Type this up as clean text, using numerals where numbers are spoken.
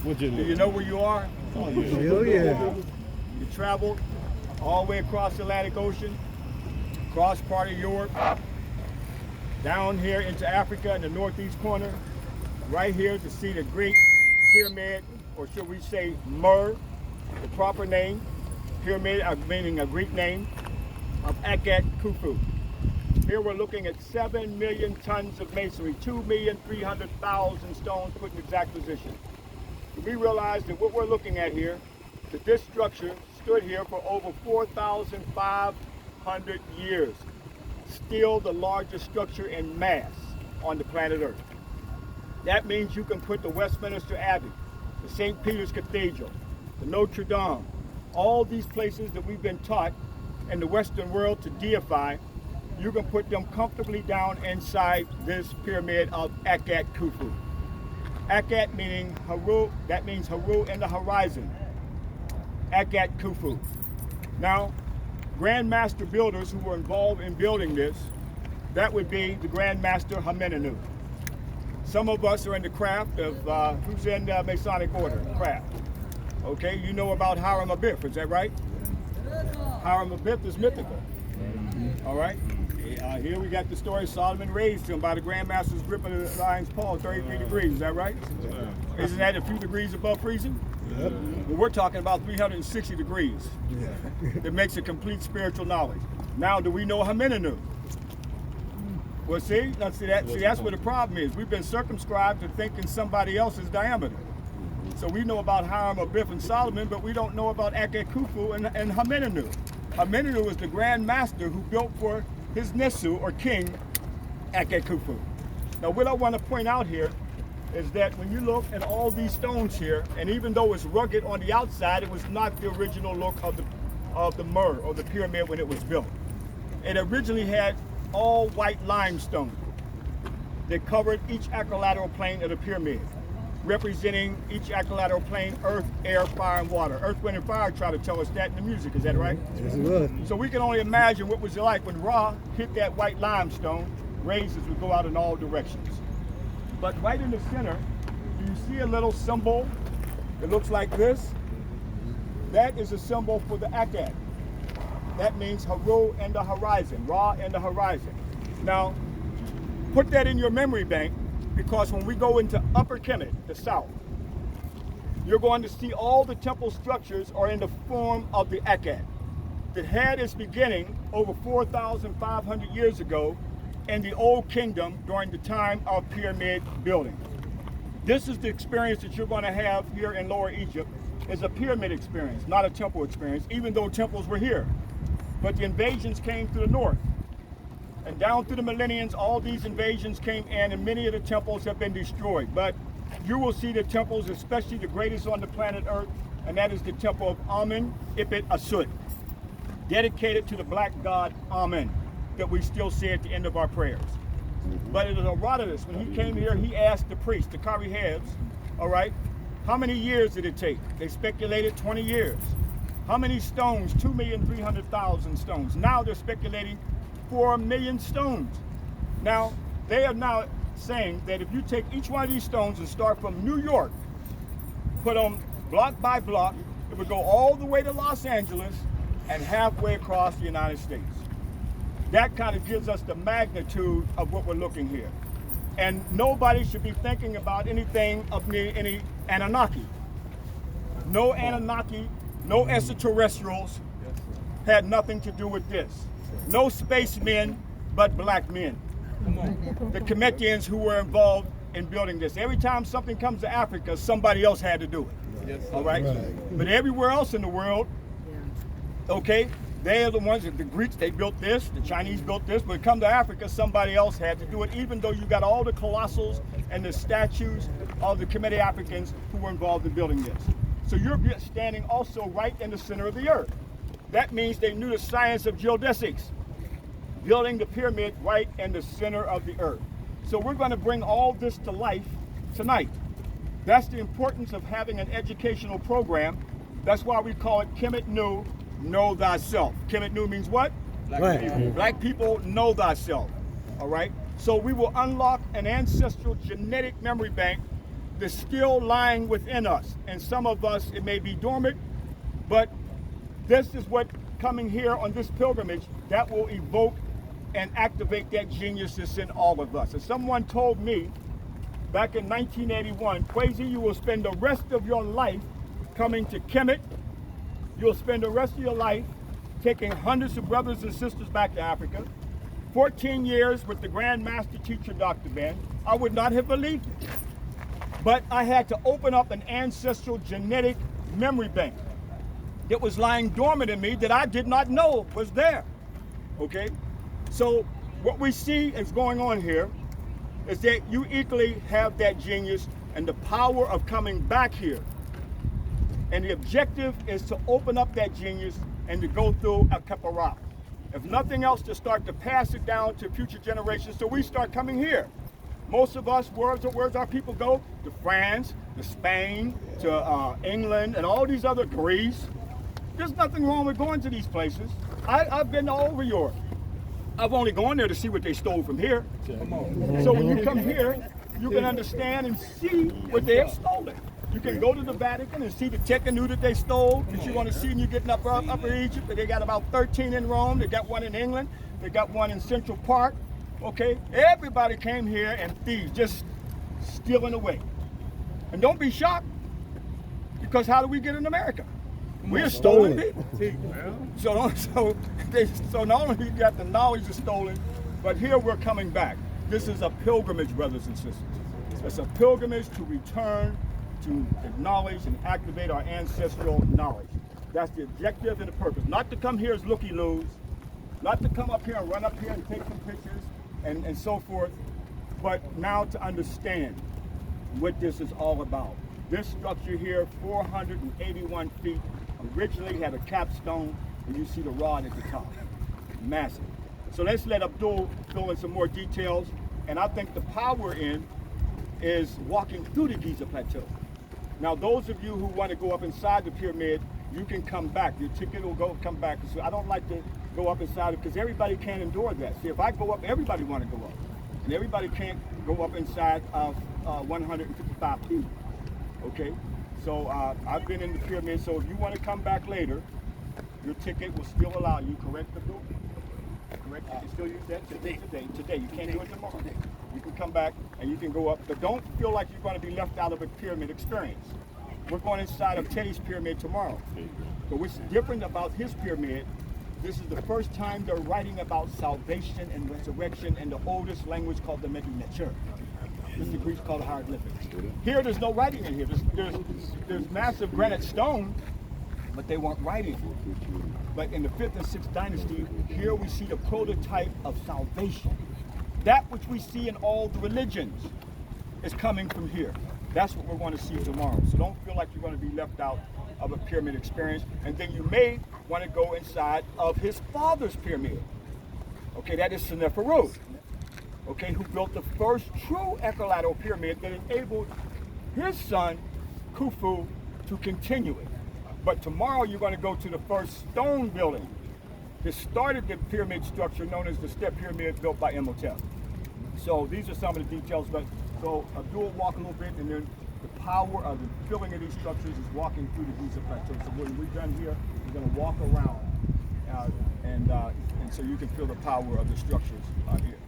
Do you know where you are? Oh, yeah. You traveled all the way across the Atlantic Ocean, across part of Europe, down here into Africa in the northeast corner, right here to see the Great Pyramid, or should we say Mer, the proper name, pyramid meaning a Greek name, of Akhet Khufu. Here we're looking at 7 million tons of masonry, 2,300,000 stones put in exact position. We realize that what we're looking at here, that this structure stood here for over 4,500 years. Still the largest structure in mass on the planet Earth. That means you can put the Westminster Abbey, the St. Peter's Cathedral, the Notre Dame, all these places that we've been taught in the Western world to deify, you can put them comfortably down inside this pyramid of Akhet Khufu. Akhet meaning Haru, that means Haru in the horizon. Akhet Khufu. Now, Grand Master builders who were involved in building this, that would be the Grand Master Hamenenu. Some of us are in the craft of, who's in the Masonic order, craft. Okay, you know about Hiram Abiff, is that right? Hiram Abiff is mythical. All right, here we got the story Solomon raised him by the Grand Master's grip of the lion's paw, 33 degrees, is that right? Isn't that a few degrees above freezing? Yep. Well, we're talking about 360 degrees. That makes a complete spiritual knowledge. Now, do we know Hamenenu? Well, see, that's where the problem is. We've been circumscribed to thinking somebody else's diameter. So we know about Hiram Abiff and Solomon, but we don't know about Akhet Khufu and Hamenenu. Hamenenu is the Grand Master who built for his Nesu, or king, Akhet Khufu. Now, what I want to point out here is that when you look at all these stones here, and even though it's rugged on the outside, it was not the original look of the Mer, or the pyramid when it was built. It originally had all white limestone that covered each equilateral plane of the pyramid, representing each equilateral plane: earth, air, fire, and water. Earth, wind, and fire try to tell us that in the music, is that right? Yes, it was. So we can only imagine what was it like when Ra hit that white limestone, rays would go out in all directions. But right in the center, do you see a little symbol? It looks like this. That is a symbol for the Akhet. That means Haru and the horizon, Ra and the horizon. Now, put that in your memory bank, because when we go into Upper Kemet, the south, you're going to see all the temple structures are in the form of the Akhet that had its beginning over 4,500 years ago in the Old Kingdom during the time of pyramid building. This is the experience that you're going to have here in Lower Egypt, is a pyramid experience, not a temple experience, even though temples were here. But the invasions came through the north. And down through the millenniums, all these invasions came in, and many of the temples have been destroyed. But you will see the temples, especially the greatest on the planet Earth, and that is the temple of Amen Ipit Asut, dedicated to the black god Amen, that we still say at the end of our prayers. But it was Herodotus, when he came here, he asked the priest, the Kari Hebs, all right, how many years did it take? They speculated 20 years. How many stones? 2,300,000 stones. Now they're speculating 4 million stones. Now, they are now saying that if you take each one of these stones and start from New York, put them block by block, it would go all the way to Los Angeles and halfway across the United States. That kind of gives us the magnitude of what we're looking here. And nobody should be thinking about anything of any Anunnaki. No Anunnaki, no extraterrestrials had nothing to do with this. No spacemen, but black men. The Kemetians who were involved in building this. Every time something comes to Africa, somebody else had to do it. Yes, all right? But everywhere else in the world, okay, they are the ones that the Greeks, they built this, the Chinese built this, but come to Africa, somebody else had to do it, even though you got all the colossals and the statues of the Kemetic Africans who were involved in building this. So you're standing also right in the center of the earth. That means they knew the science of geodesics, building the pyramid right in the center of the earth. So we're going to bring all this to life tonight. That's the importance of having an educational program. That's why we call it Kemet Nu, Know Thyself. Kemet Nu means what? Black people. Black people know thyself. All right? So we will unlock an ancestral genetic memory bank that's still lying within us. And some of us, it may be dormant, but this is what coming here on this pilgrimage, that will evoke and activate that genius that's in all of us. And someone told me back in 1981, Kwesi, you will spend the rest of your life coming to Kemet. You'll spend the rest of your life taking hundreds of brothers and sisters back to Africa. 14 years with the Grand Master Teacher, Dr. Ben. I would not have believed it. But I had to open up an ancestral genetic memory bank that was lying dormant in me that I did not know was there. Okay? So what we see is going on here is that you equally have that genius and the power of coming back here. And the objective is to open up that genius and to go through a kapara. If nothing else, to start to pass it down to future generations, so we start coming here. Most of us, where's our people go? To France, to Spain, to England, and all these other Greece. There's nothing wrong with going to these places. I've been all over Europe. I've only gone there to see what they stole from here. So when you come here, you can understand and see what they have stolen. You can go to the Vatican and see the Tekenu that they stole that you want to see when you get in Upper Egypt. They got about 13 in Rome. They got one in England. They got one in Central Park. Okay, everybody came here and thieves, just stealing away. And don't be shocked, because how do we get in America? We're stolen people. So not only you got the knowledge of stolen, but here we're coming back. This is a pilgrimage, brothers and sisters. It's a pilgrimage to return, to acknowledge and activate our ancestral knowledge. That's the objective and the purpose. Not to come here as looky-loos, not to come up here and run up here and take some pictures and so forth, but now to understand what this is all about. This structure here, 481 feet, originally had a capstone, and you see the rod at the top. Massive. So let's let Abdul fill in some more details, and I think the power in is walking through the Giza Plateau. Now, those of you who want to go up inside the pyramid, you can come back. Your ticket will come back. So I don't like to go up inside it because everybody can't endure that. See, if I go up, everybody want to go up. And everybody can't go up inside of 155 feet. Okay? So I've been in the pyramid, so if you want to come back later, your ticket will still allow you, correct, Abdul? Correct? You can still use that today. You can't do it tomorrow. You can come back and you can go up, but don't feel like you're going to be left out of a pyramid experience. We're going inside of Teddy's pyramid tomorrow. But what's different about his pyramid, this is the first time they're writing about salvation and resurrection in the oldest language called the Medinetur. This the Greeks call the hieroglyphics. Here, there's no writing in here. There's massive granite stone, but they weren't writing. But in the 5th and 6th dynasty, here we see the prototype of salvation. That which we see in all the religions is coming from here. That's what we're going to see tomorrow. So don't feel like you're going to be left out of a pyramid experience. And then you may want to go inside of his father's pyramid. Okay, that is Seneferu. Okay, who built the first true equilateral pyramid that enabled his son, Khufu, to continue it. But tomorrow you're going to go to the first stone building that started the pyramid structure known as the step pyramid built by Imhotep. So these are some of the details, but so Abdul walk a little bit, and then the power of the filling of these structures is walking through the Giza Plateau. So when we're done here, we're going to walk around, and so you can feel the power of the structures here.